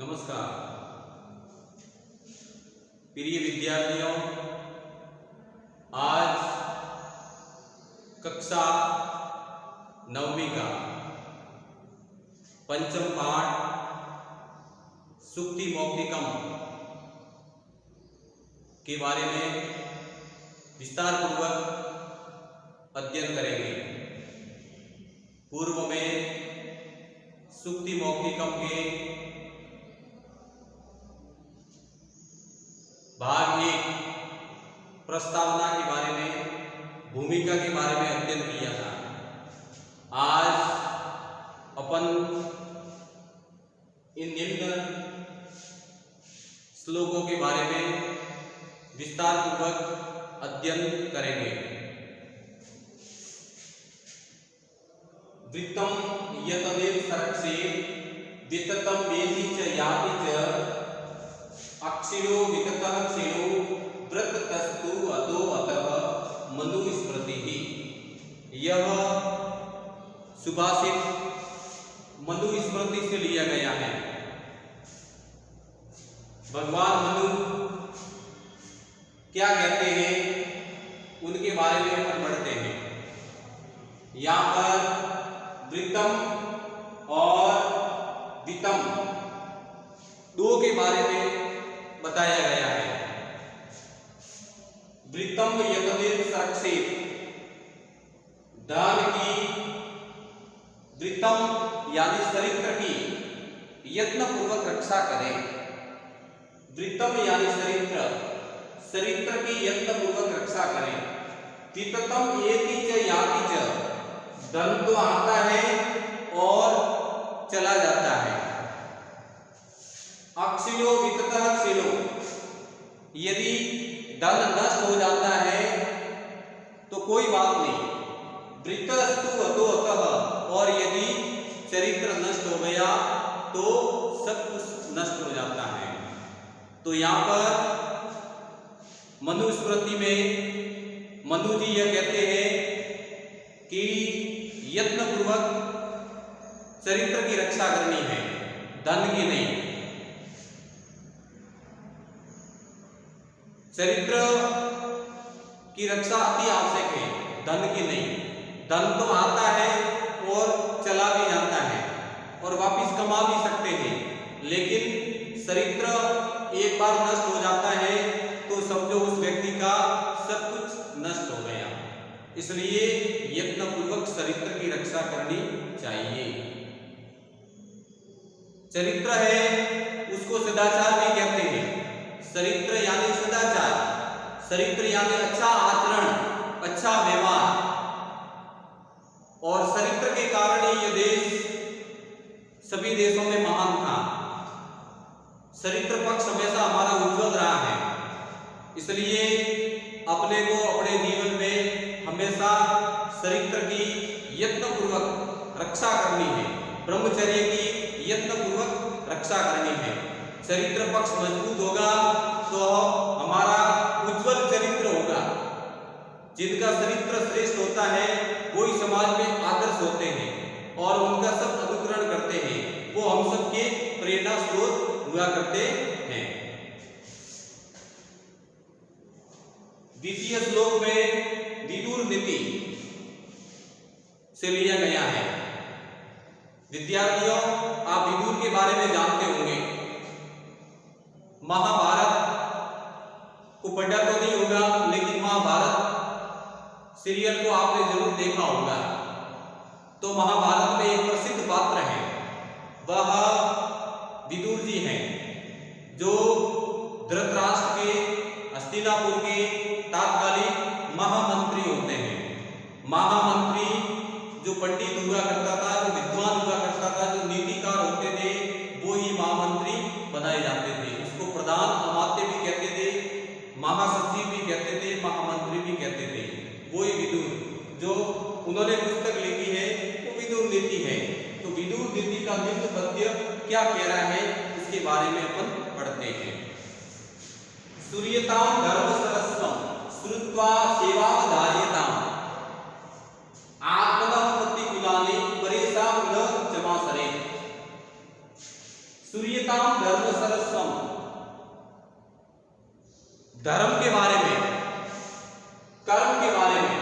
नमस्कार प्रिय विद्यार्थियों, आज कक्षा 9वीं का पंचम पाठ सुक्ति मौक्तिकम के बारे में विस्तार पूर्वक अध्ययन करेंगे। पूर्व में सुक्ति मौक्तिकम के भाग 1 प्रस्तावना के बारे में, भूमिका के बारे में अध्ययन किया था। आज अपन इन निम्न श्लोकों के बारे में विस्तार पूर्वक अध्ययन करेंगे। वृत्तम यतदेव सरक्षे विततम वेदी च याति च अक्षिरो विततः क्षीणो वृत्तस्तु अतो अतः मनु स्मृति ही। यह सुभाषित मनु स्मृति से लिया गया है। भगवान मनु क्या कहते हैं उनके बारे में अपन पढ़ते हैं। यहाँ पर वृत्तम और वितम दो के बारे में बताया गया है। वृत्तम यतदेव सरक्षे, धन की, वृत्तम यानी चरित्र की यत्न पूर्वक रक्षा करें। वृत्तम यानी चरित्र, चरित्र की यत्न पूर्वक रक्षा करें। विततम एति च याति च, धन तो आता है और चला जाता है। अक्षिलो विततः क्षीणो, यदि धन नष्ट हो जाता है तो कोई बात नहीं। वृत्तस्तु अतो अतः, और यदि चरित्र नष्ट हो गया तो सब कुछ नष्ट हो जाता है। तो यहाँ पर मनुस्मृति में मनु जी यह कहते हैं कि यत्न पूर्वक चरित्र की रक्षा करनी है, धन की नहीं। चरित्र की रक्षा अति आवश्यक है, धन की नहीं। धन तो आता है और चला भी जाता है और वापस कमा भी सकते हैं, लेकिन चरित्र एक बार नष्ट हो जाता है तो समझो उस व्यक्ति का सब कुछ नष्ट हो गया। इसलिए यत्न पूर्वक चरित्र की रक्षा करनी चाहिए। चरित्र है उसको सदाचार भी कहते हैं। चरित्र यानी सदाचार, चरित्र यानी अच्छा आचरण, अच्छा व्यवहार। और चरित्र के कारण ही यह देश सभी देशों में महान था। चरित्र पक्ष हमेशा हमारा उज्जवल रहा है। इसलिए अपने को अपने जीवन में हमेशा चरित्र की यत्न पूर्वक रक्षा करनी है। ब्रह्मचर्य की यत्न पूर्वक रक्षा करनी है। चरित्र पक्ष मजबूत होगा तो हमारा उज्जवल चरित्र होगा। जिनका चरित्र श्रेष्ठ होता है वो ही समाज में आदर्श होते हैं और उनका सब अनुकरण करते हैं। वो हम सबके प्रेरणा स्रोत हुआ करते हैं। द्वितीय श्लोक में विदुर नीति से लिया गया है। विद्यार्थियों, आप विदुर के बारे में जानते होंगे। महाभारत को पढ़ा तो नहीं होगा, लेकिन महाभारत सीरियल को आपने जरूर देखा होगा। तो महाभारत में एक प्रसिद्ध पात्र है, वह विदुर जी हैं, जो धृतराष्ट्र के, हस्तिनापुर के तात्कालिक महामंत्री होते हैं। महामंत्री जो पंडित हुआ करता था, जो विद्वान हुआ करता था, जो नीतिकार होते थे, वो ही महामंत्री बनाए जाते थे। उसको प्रधान अमात्य भी कहते थे, महासचिव भी कहते थे, महामंत्री भी कहते थे। वो ही विदुर, जो उन्होंने पुस्तक लिखी है वो विदुर नीति है। तो विदुर नीति का निम्न पद्य क्या कह रहा है इसके बारे में अपन पढ़ते हैं। सूर्यताम धर्म सरस्वम श्रुत्वा सेवावधार्यताम आत्मनः प्रतिकूलानि परेषां न क्षमासरे। सूर्यताम धर्म धर्म के बारे में, कर्म के बारे में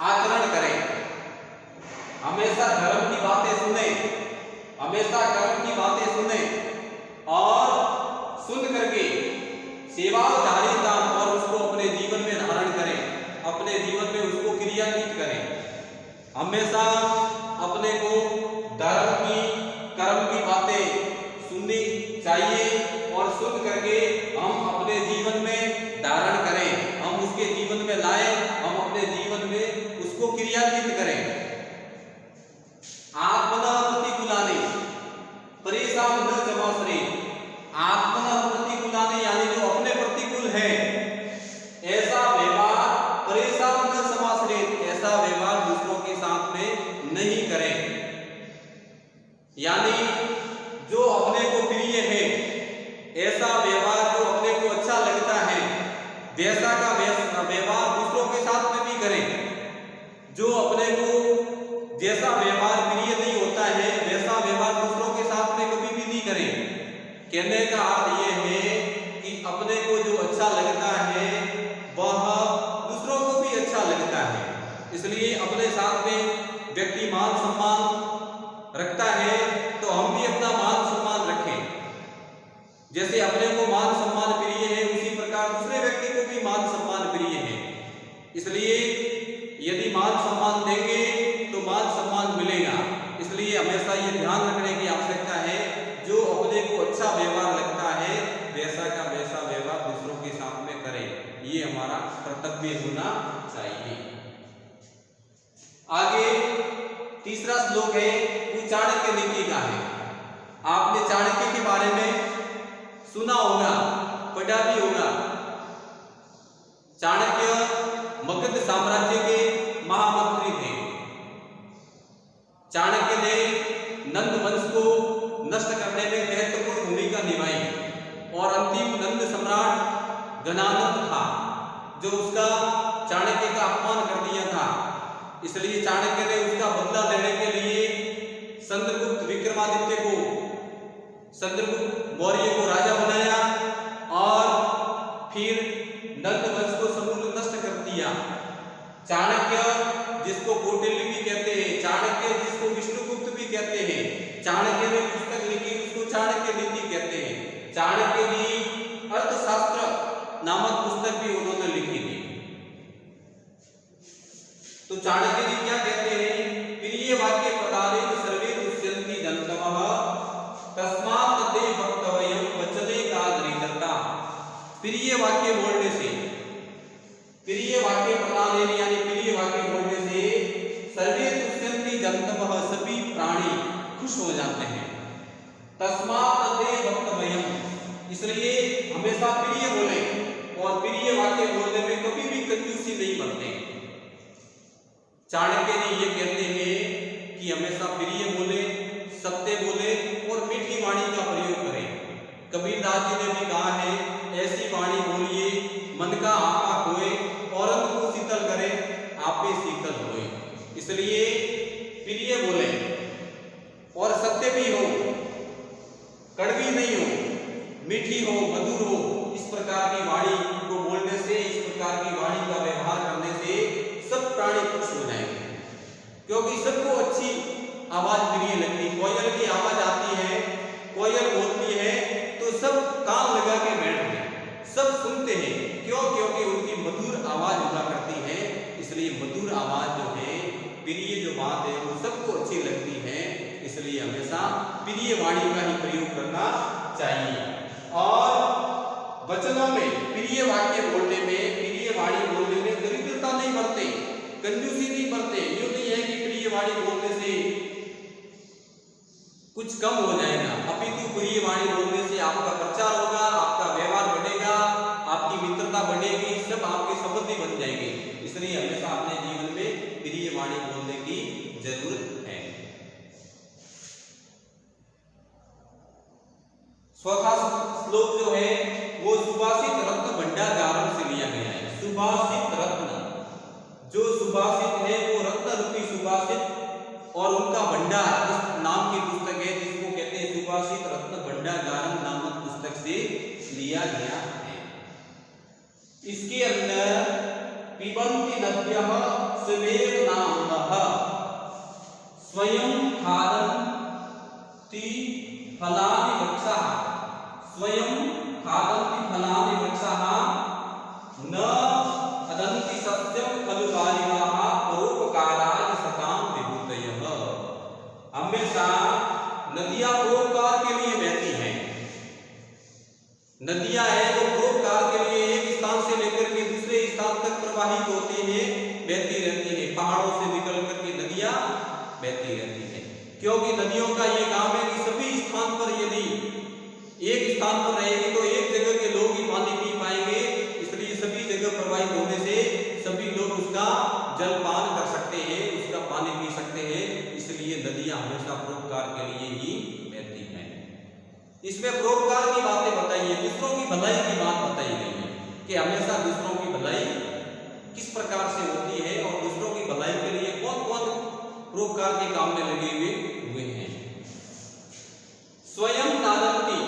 आचरण करें। हमेशा धर्म की बातें सुने, हमेशा कर्म की बातें सुने और सुन करके सेवाधारिता और उसको अपने जीवन में धारण करें, अपने जीवन में उसको क्रियान्वित करें। हमेशा अपने को धर्म की, कर्म की बातें सुननी चाहिए और सुन करके हम अपने जीवन में धारण करें, हम उसके जीवन में लाएं, हम अपने जीवन में उसको क्रियान्वित करें। आत्मना प्रतिकूलानि परेशान न चमाश्रे, आत्मना प्रतिकूलानि यानी जो अपने प्रतिकूल है ऐसा व्यवहार, परेशान न समाश्रे ऐसा व्यवहार दूसरों के साथ में नहीं करें। यानी जो अपने को प्रिय है ऐसा व्यवहार, जो अपने को अच्छा लगता है वैसा का व्यवहार दूसरों के साथ में भी करें। जो अपने को जैसा व्यवहार प्रिय नहीं होता है वैसा व्यवहार दूसरों के साथ में कभी भी नहीं करें। कहने का अर्थ यह है कि अपने को जो अच्छा लगता है वह दूसरों को भी अच्छा लगता है। इसलिए अपने साथ में व्यक्ति मान सम्मान रखता है तो हम भी अपना मान सम्मान रखें। जैसे अपने को मान सम्मान प्रिय है उसी प्रकार दूसरे व्यक्ति को भी मान सम्मान प्रिय है। इसलिए यदि मान सम्मान देंगे तो मान सम्मान मिलेगा। इसलिए हमेशा ये ध्यान रखने की आवश्यकता है जो अपने को अच्छा व्यवहार लगता है वैसा का वैसा व्यवहार दूसरों के साथ में करें, ये हमारा कर्तव्य होना चाहिए। आगे तीसरा श्लोक है वो चाणक्य नीति का है। आपने चाणक्य के बारे में सुना होगा, पढ़ा भी होगा। चाणक्य मगध साम्राज्य के महामंत्री थे। चाणक्य ने नंद वंश को नष्ट करने में महत्वपूर्ण भूमिका निभाई और अंतिम नंद सम्राट गणानंद था जो उसका चाणक्य का अपमान कर दिया था। इसलिए चाणक्य ने उसका बदला लेने के लिए चंद्रगुप्त विक्रमादित्य को, चंद्रगुप्त मौर्य को राजा बनाया और फिर नंद वंश को समूल नष्ट कर दिया। चाणक्य जिसको कौटिल्य भी कहते हैं, चाणक्य जिसको विष्णुगुप्त भी कहते हैं, चाणक्य ने पुस्तक लिखी उसको चाणक्य नीति कहते हैं। चाणक्य की अर्थशास्त्र नामक पुस्तक भी उन्होंने लिखी थी। तो चाणक्य जी क्या कहते हैं, प्रिय वाक्य प्रकारेण सर्वे दुष्यन्ति जन्तवः तस्मात् ते वक्तव्यं वचने कादरीदत्ता। प्रिय वाक्य बोलने से, प्रिय वाक्य प्रकारेण यानी प्रिय वाक्य बोलने से सर्वे दुष्यन्ति जन्तवः सभी प्राणी खुश हो जाते हैं। तस्मात् ते वक्तव्यं इसलिए हमेशा प्रिय बोले और प्रिय वाक्य बोलने में कभी भी कंजूसी नहीं बरते। चाणक्य जी ये कहते हैं कि हमेशा प्रिय बोले, सत्य बोले और मीठी वाणी का प्रयोग करें। कबीरदास जी ने भी कहा है ऐसी वाणी बोलिए मन का आपा खोए और अंत को शीतल करे आपे शीतल होए। इसलिए प्रिय बोले और सत्य भी हो, कड़वी नहीं हो, मीठी हो, मधुर हो। इस प्रकार की वाणी को बोलने से, इस प्रकार की वाणी का व्यवहार करने से सब प्राणी खुश हो जाएंगे, क्योंकि सबको अच्छी आवाज प्रिय लगती है। कोयल की आवाज आती है, कोयल बोलती है तो सब कान लगा के बैठ गए, सब सुनते हैं। क्यों? क्योंकि उनकी मधुर आवाज हुआ करती है। इसलिए मधुर आवाज जो है, प्रिय जो बात है वो सबको अच्छी लगती है। इसलिए हमेशा प्रिय वाणी का ही प्रयोग करना चाहिए। और वचनों में प्रिय वाक्य बोलने में, प्रिय वाणी बोलने में दरिद्रता नहीं बरते, कंजूसी नहीं बरते। यूं नहीं है कि प्रिय वाणी बोलने से कुछ कम हो जाएगा, अपितु प्रिय वाणी बोलने से आपका प्रचार होगा, आपका व्यवहार बढ़ेगा, आपकी मित्रता बढ़ेगी, सब आपके संबंधी बन जाएंगे। इसलिए हमेशा अपने जीवन में प्रिय वाणी बोलने की जरूरत है। चौथा श्लोक जो है वो सुभाषित रत्न भंडागारम से लिया गया है। सुभाषित रत्न, जो सुभाषित है वो रत्न रूपी सुभाषित और उनका भंडार इस नाम की पुस्तक है जिसको कहते हैं सुभाषित रत्न भंडागारम नामक पुस्तक से लिया गया है। इसके अंदर पिबन्ति नद्यः स्वमेव नाम्नः स्वयं खादन्ति फलानि वृक्षाः स्वयं खादन्ति फलानि वृक्षाः न अदन्ति सत्यं खलु बालिकाः परोपकाराय सतां विभूतयः। हमेशा नदियां परोपकार के लिए बहती हैं। नदियां है वो परोपकार के लिए एक स्थान से लेकर के दूसरे स्थान तक प्रवाहित होती है, बहती रहती है। पहाड़ों से निकल करके नदियां बहती रहती है, क्योंकि नदियों का ये काम है कि सभी स्थान पर यदि एक स्थान पर रहेगी तो एक जगह के लोग ही पानी पी पाएंगे, इसलिए सभी जगह प्रवाहित होने से सभी लोग उसका जलपान कर सकते हैं, उसका पानी पी सकते हैं। इसलिए नदियां हमेशा परोपकार के लिए ही बहती हैं। इसमें परोपकार की बातें बताई है, दूसरों की भलाई की बात बताई गई है कि हमेशा दूसरों की भलाई किस प्रकार से होती है और दूसरों की भलाई के लिए कौन कौन परोपकार के काम में लगे हुए हैं। स्वयं खादन्ति,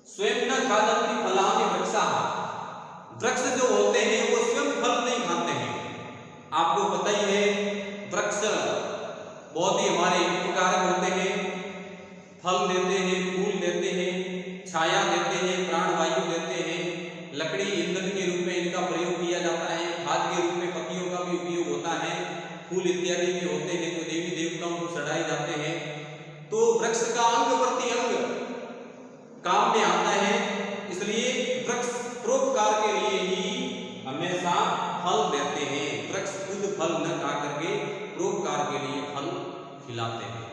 स्वयं न खादन्ति फलानि वृक्षाः। वृक्ष जो होते हैं वो स्वयं फल नहीं खाते हैं। आपको पता ही है वृक्ष बहुत ही हमारे उपकारक होते हैं, फल देते हैं, फूल देते हैं, छाया देते हैं, प्राणवायु देते हैं, लकड़ी ईंधन के रूप में इनका प्रयोग किया जाता है, खाद के रूप में पत्तियों का भी उपयोग होता है, फूल इत्यादि भी होते हैं जो देवी देवताओं को चढ़ाए जाते हैं। तो वृक्ष का अंग प्रति अंग काम में आता है, इसलिए वृक्ष परोपकार के लिए ही हमेशा फल देते हैं। वृक्ष खुद फल न खा करके परोपकार के लिए फल खिलाते हैं।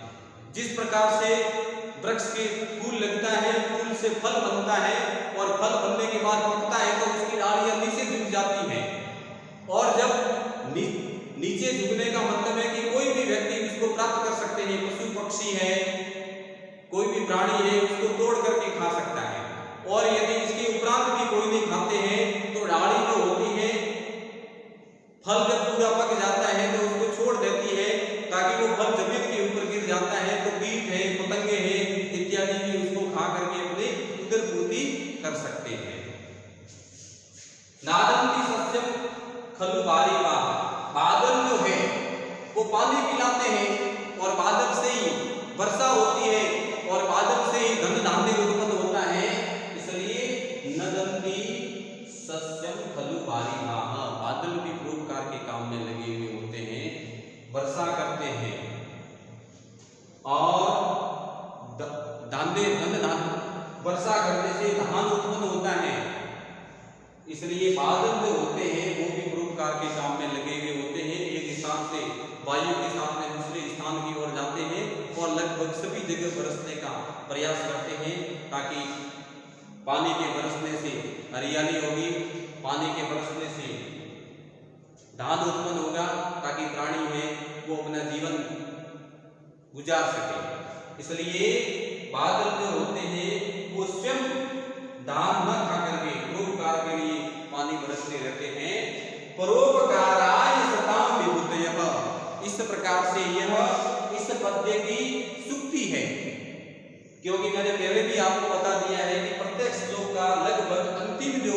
जिस प्रकार से वृक्ष के फूल लगता है, फूल से फल बनता है और फल बनने के बाद पकता है तो उसकी डालियां नीचे झुक जाती हैं, और जब नीचे झुकने का मतलब है कि कोई भी व्यक्ति इसको प्राप्त कर सकते हैं, पशु पक्षी है, कोई भी प्राणी है उसको तोड़ करके खा सकता है। और यदि इसके उपरांत भी कोई नहीं खाते हैं तो डाली जो होती है फल जब पूरा पक जाता है तो उसको छोड़ देती है, ताकि वो फल जमीन के ऊपर गिर जाता है तो कीट है, पतंगे हैं इत्यादि भी उसको खा करके अपनी उदर पूर्ति कर सकते हैं। नादन्ति सस्यम खलु बालिकाः। बादल जो है वो पानी पिलाते हैं और बादल से ही वर्षा होती है और बादल से ही धन धान्य उत्पन्न होता है, इसलिए नदन्ति सस्यम खलु बालिकाः। बादल भी परोपकार के काम में लगे हुए होते हैं, वर्षा करते हैं और वर्षा करने से धान उत्पन्न होता है, इसलिए बादल जो होते हैं वो भी परोपकार के काम में लगे हुए होते हैं। एक स्थान से वायु के साथ में दूसरे स्थान की ओर जाते हैं और लगभग सभी जगह बरसने का प्रयास करते हैं, ताकि पानी के बरसने से हरियाली होगी, पानी के बरसने से धान उत्पन्न होगा, ताकि प्राणी है वो अपना जीवन गुजार सके। इसलिए बादल जो होते हैं वो स्वयं धान न खा करके परोपकार के लिए पानी बरसते रहते हैं। परोपकाराय सतां विभूतयः। इस प्रकार से यह इस पद्य की सूक्ति है, क्योंकि मैंने पहले भी आपको बता दिया है कि प्रत्येक श्लोक का लगभग अंतिम जो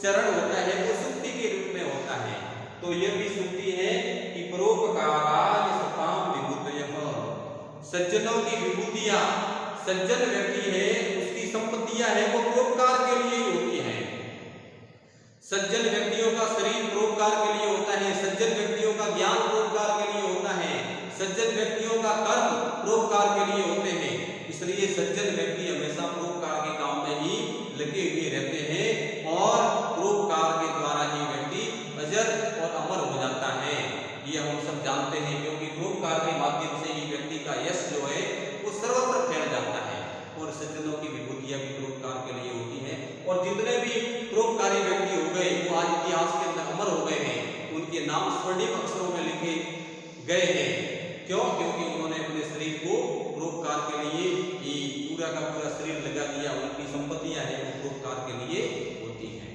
चरण होता है वो सूक्ति के रूप में होता है। तो यह भी सूक्ति है कि परोपकाराय सतां विभूतयः। सज्जनों की विभूतियां, सज्जन व्यक्ति है उसकी संपत्तियां है वो परोपकार के लिए ही होती हैं। सज्जन व्यक्तियों का शरीर परोपकार के लिए होता है, सज्जन व्यक्तियों का ज्ञान परोपकार के लिए होता है, सज्जन व्यक्तियों का कर्म परोपकार के लिए होते हैं। इसलिए सज्जन व्यक्ति हमेशा परोपकार के काम में ही लगे हुए रहते हैं और परोपकार के द्वारा ही व्यक्ति अजर और अमर हो जाता है। ये हम सब जानते हैं, क्योंकि परोपकार के माध्यम से ही व्यक्ति का यश जो है वो सर्वत्र फैल जाता है। और सज्जनों की विभूतियां भी परोपकार के लिए होती हैं, और जितने भी परोपकारी व्यक्ति हो गए वो आज इतिहास के अंदर अमर हो गए हैं, उनके नाम स्वर्णिम अक्षरों में लिखे गए हैं। क्यों? क्योंकि उन्होंने अपने शरीर को परोपकार के लिए ही पूरा का पूरा शरीर लगा दिया। उनकी संपत्तियां हैं वो परोपकार के लिए होती हैं।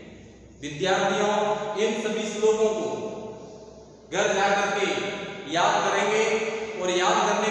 विद्यार्थियों, इन सभी श्लोकों को घर जाकर के याद करेंगे और याद करने